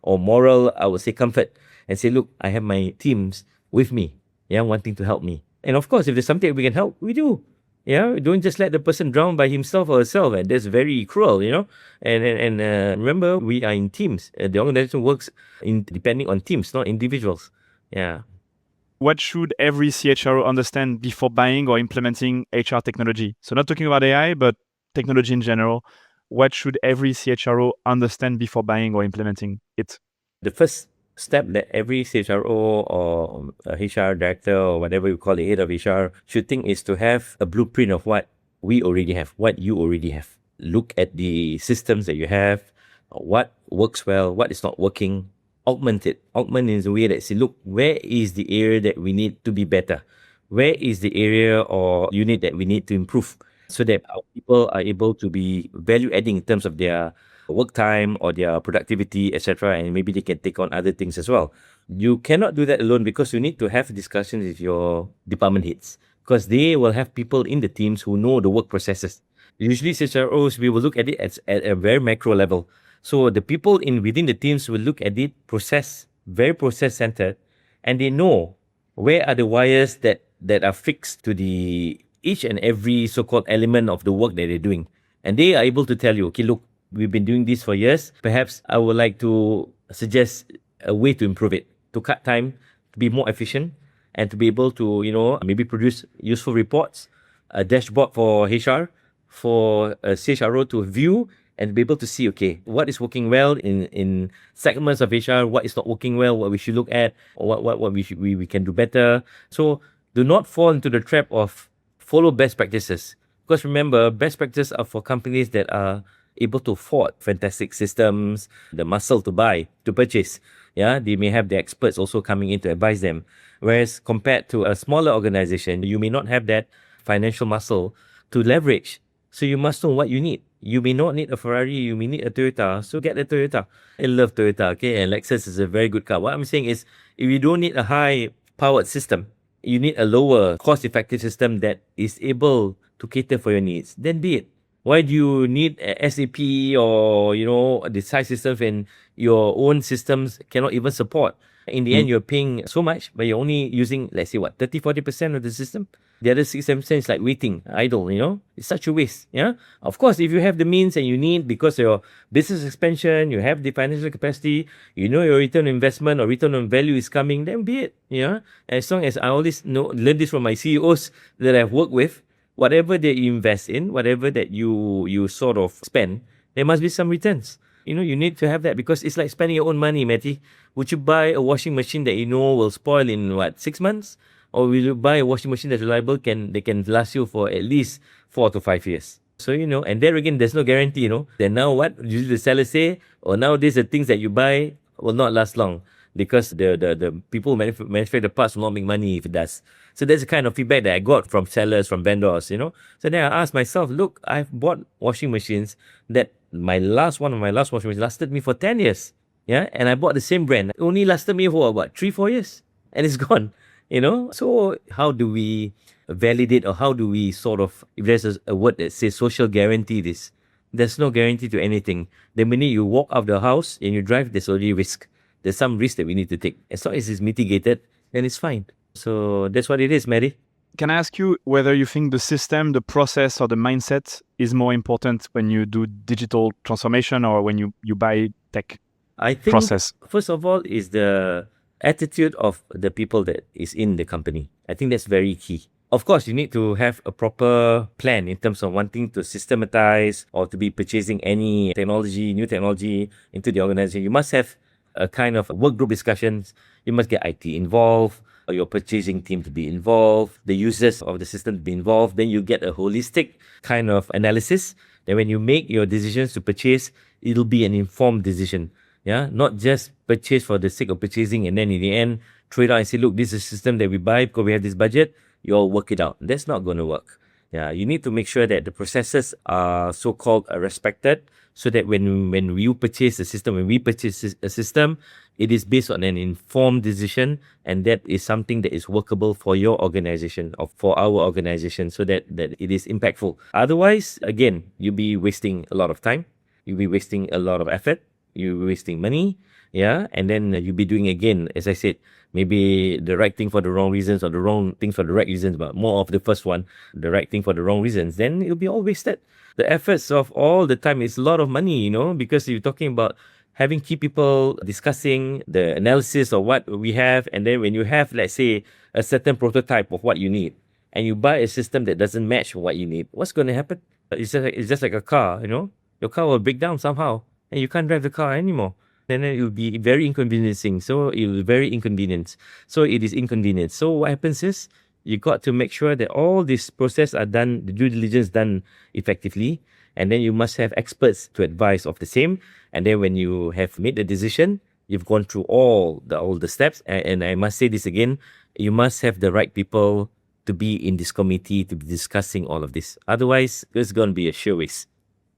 or moral, I would say, comfort. And say, look, I have my teams with me, yeah, wanting to help me. And of course, if there's something we can help, we do. Yeah, don't just let the person drown by himself or herself, and that's very cruel, And remember, we are in teams. The organization works depending on teams, not individuals. Yeah. What should every CHRO understand before buying or implementing HR technology? So not talking about AI, but technology in general. What should every CHRO understand before buying or implementing it? The first step that every CHRO or HR director or whatever you call it, head of HR, should think is to have a blueprint of what we already have, what you already have. Look at the systems that you have, what works well, what is not working, augment it. Augment in the way that say, look, where is the area that we need to be better? Where is the area or unit that we need to improve so that our people are able to be value adding in terms of their work time or their productivity, etc., and maybe they can take on other things as well. You cannot do that alone because you need to have discussions with your department heads because they will have people in the teams who know the work processes. Usually, CHROs, we will look at it at a very macro level. So the people within the teams will look at it very process centered, and they know where are the wires that are fixed to each and every so-called element of the work that they're doing. And they are able to tell you, okay, look, we've been doing this for years. Perhaps I would like to suggest a way to improve it, to cut time, to be more efficient, and to be able to, maybe produce useful reports, a dashboard for HR, for a CHRO to view and be able to see, okay, what is working well in segments of HR, what is not working well, what we should look at, or what we can do better. So do not fall into the trap of follow best practices. Because remember, best practices are for companies that are able to afford fantastic systems, the muscle to buy, to purchase. Yeah, they may have the experts also coming in to advise them. Whereas compared to a smaller organization, you may not have that financial muscle to leverage. So you must know what you need. You may not need a Ferrari, you may need a Toyota. So get a Toyota. I love Toyota, okay? And Lexus is a very good car. What I'm saying is, if you don't need a high powered system, you need a lower cost effective system that is able to cater for your needs, then be it. Why do you need a SAP or, the size system when your own systems cannot even support? In the end, you're paying so much, but you're only using, let's say, 30-40% of the system. The other 6-7% is like waiting, idle, It's such a waste, yeah? Of course, if you have the means and you need, because your business expansion, you have the financial capacity, your return on investment or return on value is coming, then be it, yeah? As long as I always learn this from my CEOs that I've worked with, whatever that you invest in, whatever that you sort of spend, there must be some returns. You need to have that because it's like spending your own money, Matty. Would you buy a washing machine that will spoil in 6 months? Or will you buy a washing machine that's reliable, they can last you for at least 4 to 5 years? So, and there again, there's no guarantee, Then now what? Usually the sellers say, nowadays the things that you buy will not last long because the people who manufacture the parts will not make money if it does. So that's the kind of feedback that I got from sellers, from vendors, So then I asked myself, look, I've bought washing machines that one of my last washing machines lasted me for 10 years. Yeah. And I bought the same brand. It only lasted me for 3-4 years and it's gone. So how do we validate, or how do we sort of, if there's a word that says social guarantee this, there's no guarantee to anything. The minute you walk out of the house and you drive, there's already risk. There's some risk that we need to take. As long as it's mitigated, then it's fine. So that's what it is, Mary. Can I ask you whether you think the system, the process, or the mindset is more important when you do digital transformation or when you buy tech? I think process? First of all is the attitude of the people that is in the company. I think that's very key. Of course, you need to have a proper plan in terms of wanting to systematize or to be purchasing any new technology into the organization. You must have a kind of work group discussions. You must get IT involved, or your purchasing team to be involved, the users of the system to be involved. Then you get a holistic kind of analysis. Then when you make your decisions to purchase, it'll be an informed decision. Yeah, not just purchase for the sake of purchasing and then in the end throw it out and say, look, this is a system that we buy because we have this budget. You all work it out. That's not going to work. Yeah, you need to make sure that the processes are so-called respected, so that when you purchase a system, when we purchase a system, it is based on an informed decision, and that is something that is workable for your organization or for our organization, so that it is impactful. Otherwise, again, you'll be wasting a lot of time. You'll be wasting a lot of effort. You'll be wasting money. Yeah, and then you'll be doing, again, as I said, maybe the right thing for the wrong reasons or the wrong things for the right reasons, but more of the first one, the right thing for the wrong reasons, then it'll be all wasted. The efforts of all the time is a lot of money, because you're talking about having key people discussing the analysis of what we have. And then when you have, let's say, a certain prototype of what you need, and you buy a system that doesn't match what you need, what's going to happen? It's just like a car, your car will break down somehow and you can't drive the car anymore. Then it will be very inconveniencing. So it will be very inconvenient. So it is inconvenient. So what happens is, you got to make sure that all this process are done, the due diligence done effectively. And then you must have experts to advise of the same. And then when you have made the decision, you've gone through all the steps. And I must say this again, you must have the right people to be in this committee, to be discussing all of this. Otherwise, it's going to be a sure waste.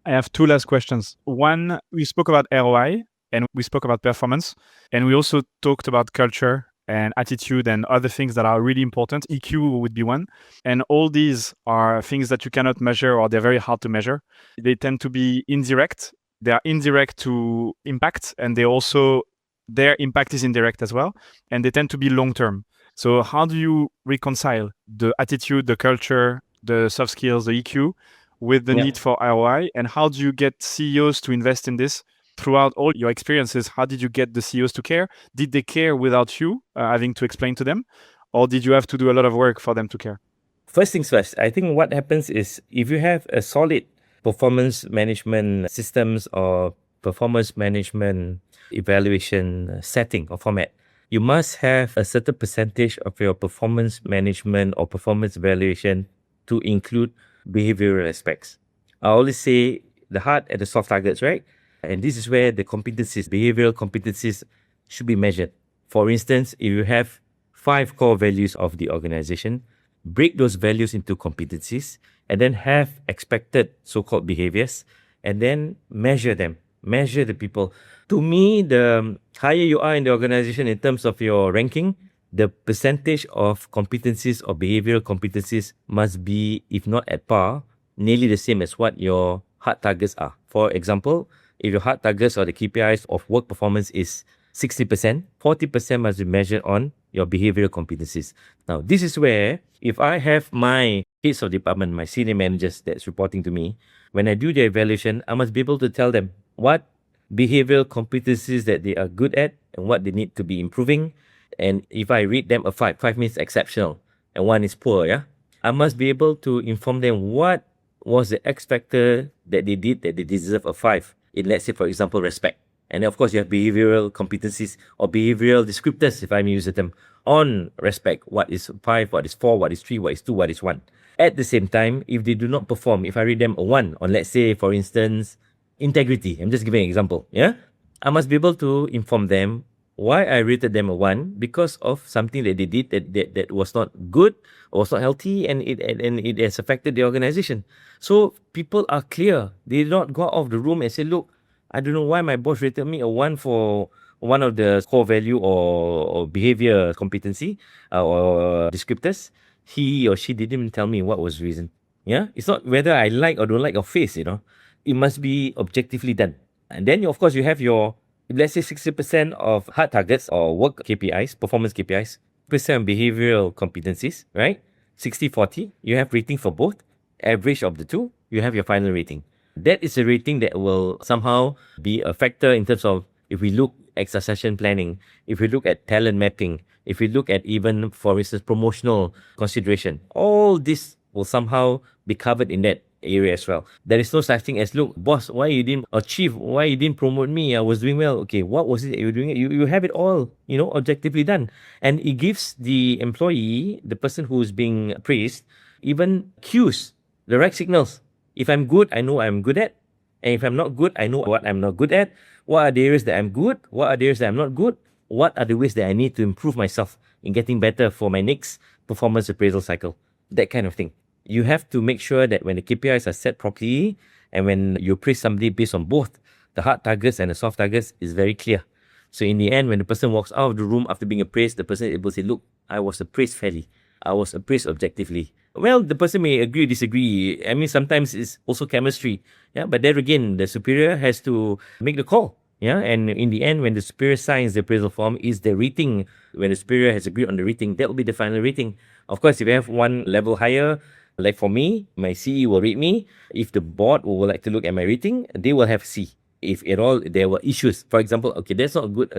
I have two last questions. One, we spoke about ROI and we spoke about performance. And we also talked about culture and attitude and other things that are really important. EQ would be one. And all these are things that you cannot measure, or they're very hard to measure. They tend to be indirect. They are indirect to impact, and their impact is indirect as well. And they tend to be long-term. So how do you reconcile the attitude, the culture, the soft skills, the EQ with the need for ROI? And how do you get CEOs to invest in this? Throughout all your experiences, how did you get the CEOs to care? Did they care without you having to explain to them? Or did you have to do a lot of work for them to care? First things first, I think what happens is, if you have a solid performance management systems or performance management evaluation setting or format, you must have a certain percentage of your performance management or performance evaluation to include behavioral aspects. I always say the hard and the soft targets, right? And this is where the competencies, behavioral competencies, should be measured. For instance, if you have 5 core values of the organization, break those values into competencies, and then have expected so-called behaviors, and then measure them, measure the people. To me, the higher you are in the organization in terms of your ranking, the percentage of competencies or behavioral competencies must be, if not at par, nearly the same as what your hard targets are. For example, if your hard targets or the KPIs of work performance is 60%, 40% must be measured on your behavioral competencies. Now, this is where, if I have my heads of department, my senior managers that's reporting to me, when I do the evaluation, I must be able to tell them what behavioral competencies that they are good at and what they need to be improving. And if I rate them a 5, 5 means exceptional, and 1 is poor, yeah, I must be able to inform them what was the X factor that they did that they deserve a 5 in, let's say, for example, respect. And then, of course, you have behavioral competencies or behavioral descriptors, if I may use the term, on respect. What is 5, what is 4, what is 3, what is 2, what is 1. At the same time, if they do not perform, if I rate them a 1 on, let's say, for instance, integrity, I'm just giving an example, yeah? I must be able to inform them why I rated them a 1 because of something that they did that was not good or was not healthy, and it has affected the organization. So people are clear. They do not go out of the room and say, look, I don't know why my boss rated me a 1 for one of the core value or behavior competency or descriptors. He or she didn't even tell me what was the reason. Yeah, it's not whether I like or don't like your face, It must be objectively done. And then, of course, you have your, let's say, 60% of hard targets or work KPIs, performance KPIs, percent behavioral competencies, right? 60-40, you have rating for both. Average of the two, you have your final rating. That is a rating that will somehow be a factor in terms of, if we look at succession planning, if we look at talent mapping, if we look at even, for instance, promotional consideration, all this will somehow be covered in that area as well. There is no such thing as, look, boss, why you didn't achieve, why you didn't promote me, I was doing well. Okay, what was it that you were doing? You have it all, objectively done. And it gives the employee, the person who's being praised, even cues, the right signals. If I'm good, I know I'm good at. And if I'm not good, I know what I'm not good at. What are the areas that I'm good? What are the areas that I'm not good? What are the ways that I need to improve myself in getting better for my next performance appraisal cycle? That kind of thing. You have to make sure that when the KPIs are set properly and when you praise somebody based on both the hard targets and the soft targets, is very clear. So in the end, when the person walks out of the room after being appraised, the person is able to say, look, I was appraised fairly. I was appraised objectively. Well, the person may agree or disagree. I mean, sometimes it's also chemistry. Yeah, but there again, the superior has to make the call. Yeah, and in the end, when the superior signs the appraisal form, is the rating. When the superior has agreed on the rating, that will be the final rating. Of course, if you have one level higher, like for me, my CE will rate me. If the board would like to look at my rating, they will have C. If at all there were issues, for example, okay, that's not a good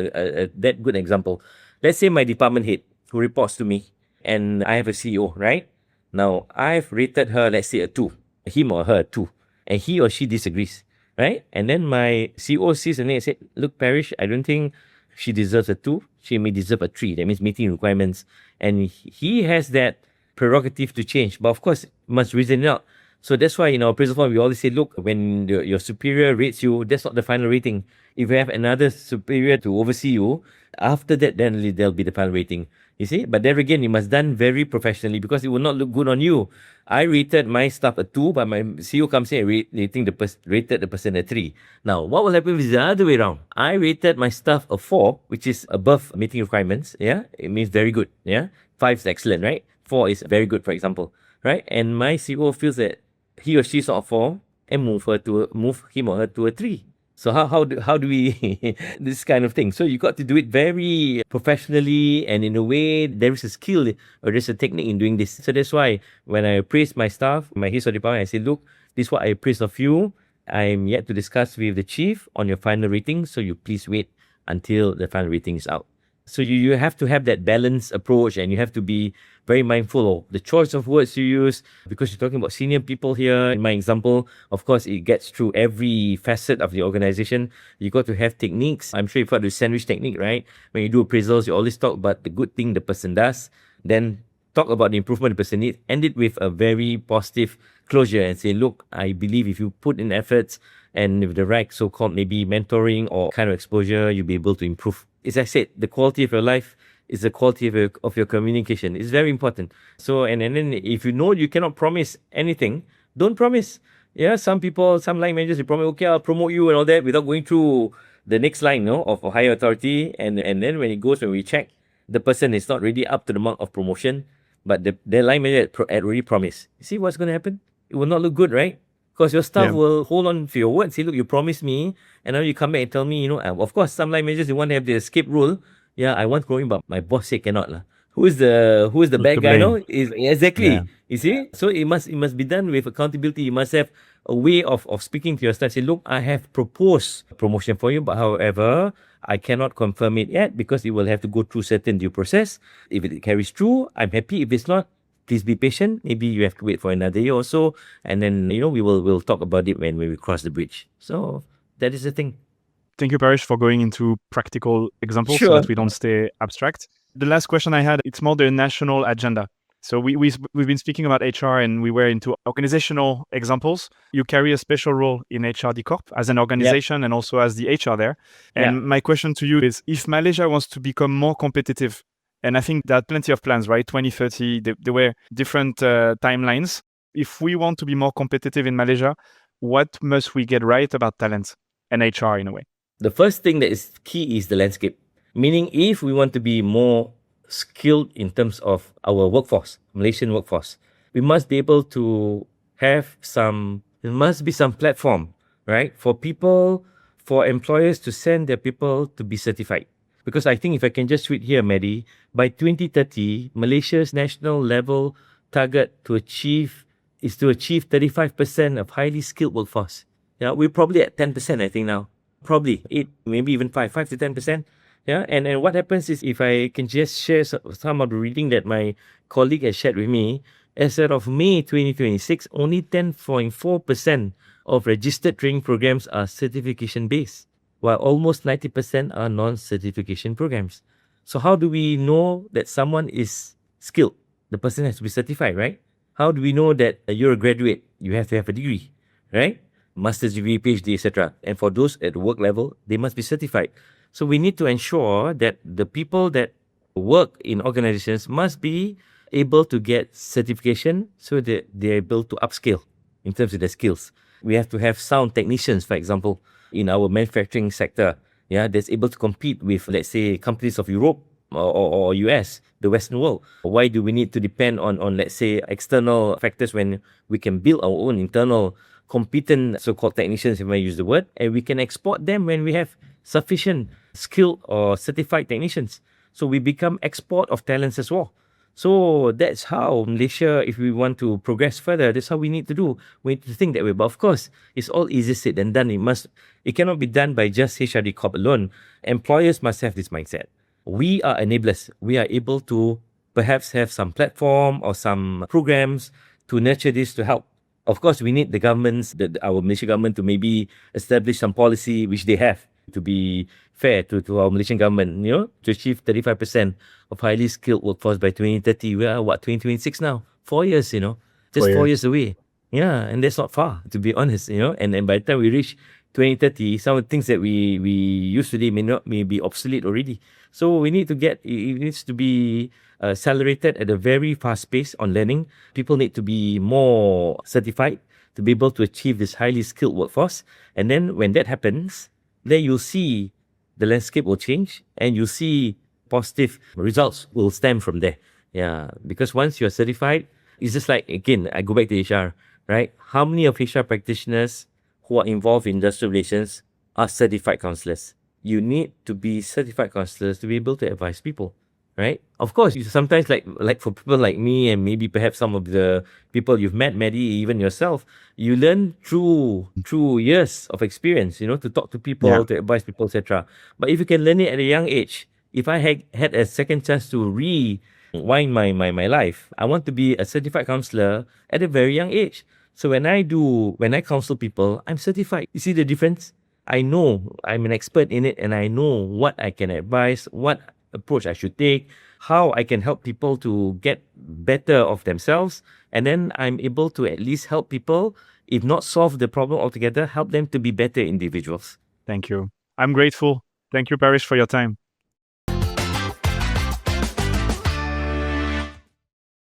that good example. Let's say my department head who reports to me, and I have a CEO, right? Now I've rated her, let's say, a 2, him or her a 2, and he or she disagrees, right? And then my CEO sees and said, look, Parrish, I don't think she deserves a 2. She may deserve a 3. That means meeting requirements, and he has that prerogative to change, but of course must reason it out. So that's why in our appraisal form we always say, look, when your superior rates you, that's not the final rating. If you have another superior to oversee you, after that, then there'll be the final rating. You see, but there again, it must done very professionally because it will not look good on you. I rated my staff a 2, but my CEO comes in and rated the person a 3. Now, what will happen if it's the other way around? I rated my staff a 4, which is above meeting requirements. Yeah, it means very good. Yeah, 5 is excellent, right? 4 is very good, for example, right? And my CEO feels that he or she saw a 4 and move him or her to a 3. So how do we this kind of thing? So you got to do it very professionally, and in a way there is a skill or there's a technique in doing this. So that's why when I appraise my staff, my head of department, I say, look, this is what I appraise of you. I'm yet to discuss with the chief on your final rating, so you please wait until the final rating is out. So you have to have that balanced approach, and you have to be very mindful of the choice of words you use, because you're talking about senior people here. In my example, of course, it gets through every facet of the organization. You got to have techniques. I'm sure you've heard the sandwich technique, right? When you do appraisals, you always talk about the good thing the person does, then talk about the improvement the person needs, end it with a very positive closure and say, look, I believe if you put in efforts and with the right so-called maybe mentoring or kind of exposure, you'll be able to improve. As I said, the quality of your life is the quality of your communication. It's very important. So, and then if you know you cannot promise anything, don't promise. Yeah, some people, some line managers, they promise, okay, I'll promote you and all that without going through the next line, no, of a higher authority. And then when it goes, when we check, the person is not really up to the mark of promotion, but the line manager had already promised. You see what's going to happen? It will not look good, right? Because your staff will hold on to your word, say, look, you promised me, and now you come back and tell me, of course, some line managers, they want to have the escape rule. Yeah, I want growing, but my boss said cannot lah. Who's the bad guy now? Is exactly. You see? So it must be done with accountability. You must have a way of speaking to your staff. Say, look, I have proposed a promotion for you, but however, I cannot confirm it yet because it will have to go through certain due process. If it carries through, I'm happy. If it's not, please be patient. Maybe you have to wait for another year or so, and then we'll talk about it when we cross the bridge. So that is the thing. Thank you, Parrish, for going into practical examples so that we don't stay abstract. The last question I had, it's more the national agenda. So we've been speaking about HR and we were into organizational examples. You carry a special role in HRD Corp as an organization and also as the HR there. And my question to you is, if Malaysia wants to become more competitive, and I think there are plenty of plans, right? 2030, there were different timelines. If we want to be more competitive in Malaysia, what must we get right about talent and HR in a way? The first thing that is key is the landscape. Meaning, if we want to be more skilled in terms of our workforce, Malaysian workforce, we must be able to have there must be some platform, right? For employers to send their people to be certified. Because I think if I can just tweet here, Maddie, by 2030, Malaysia's national level target is to achieve 35% of highly skilled workforce. Yeah, we're probably at 10%, I think now. Probably 8, maybe even 5 to 10%. Yeah, and what happens is, if I can just share some of the reading that my colleague has shared with me, as of May 2026, only 10.4% of registered training programs are certification-based, while almost 90% are non-certification programs. So how do we know that someone is skilled? The person has to be certified, right? How do we know that you're a graduate? You have to have a degree, right? Master's degree, PhD, etc. And for those at work level, they must be certified. So we need to ensure that the people that work in organizations must be able to get certification so that they're able to upscale in terms of their skills. We have to have sound technicians, for example, in our manufacturing sector, that's able to compete with, let's say, companies of Europe or US, the Western world. Why do we need to depend on, let's say, external factors when we can build our own internal competent so-called technicians, if I use the word, and we can export them when we have sufficient skilled or certified technicians. So we become export of talents as well. So that's how Malaysia, if we want to progress further, that's how we need to do. We need to think that way. But of course, it's all easier said than done. It cannot be done by just HRD Corp alone. Employers must have this mindset. We are enablers. We are able to perhaps have some platform or some programs to nurture this, to help. Of course, we need the governments, our Malaysian government, to maybe establish some policy, which they have, to be fair to our Malaysian government, to achieve 35% of highly skilled workforce by 2030. We are 2026 now? 4 years, just 4 years away. Yeah, and that's not far, to be honest, and by the time we reach 2030, some of the things that we use today may be obsolete already. So we need to it needs to be accelerated at a very fast pace on learning. People need to be more certified to be able to achieve this highly skilled workforce. And then when that happens, then you'll see the landscape will change and you'll see positive results will stem from there. Yeah, because once you're certified, it's just like, again, I go back to HR, right? How many of HR practitioners who are involved in industrial relations are certified counselors? You need to be certified counselors to be able to advise people, right? Of course, sometimes like for people like me and maybe perhaps some of the people you've met, Maddie, even yourself, you learn through years of experience, to talk to people, to advise people, etc. But if you can learn it at a young age, if I had a second chance to rewind my life, I want to be a certified counselor at a very young age. So when I counsel people, I'm certified. You see the difference? I know I'm an expert in it and I know what I can advise, what approach I should take, how I can help people to get better of themselves. And then I'm able to at least help people, if not solve the problem altogether, help them to be better individuals. Thank you. I'm grateful. Thank you, Parrish, for your time.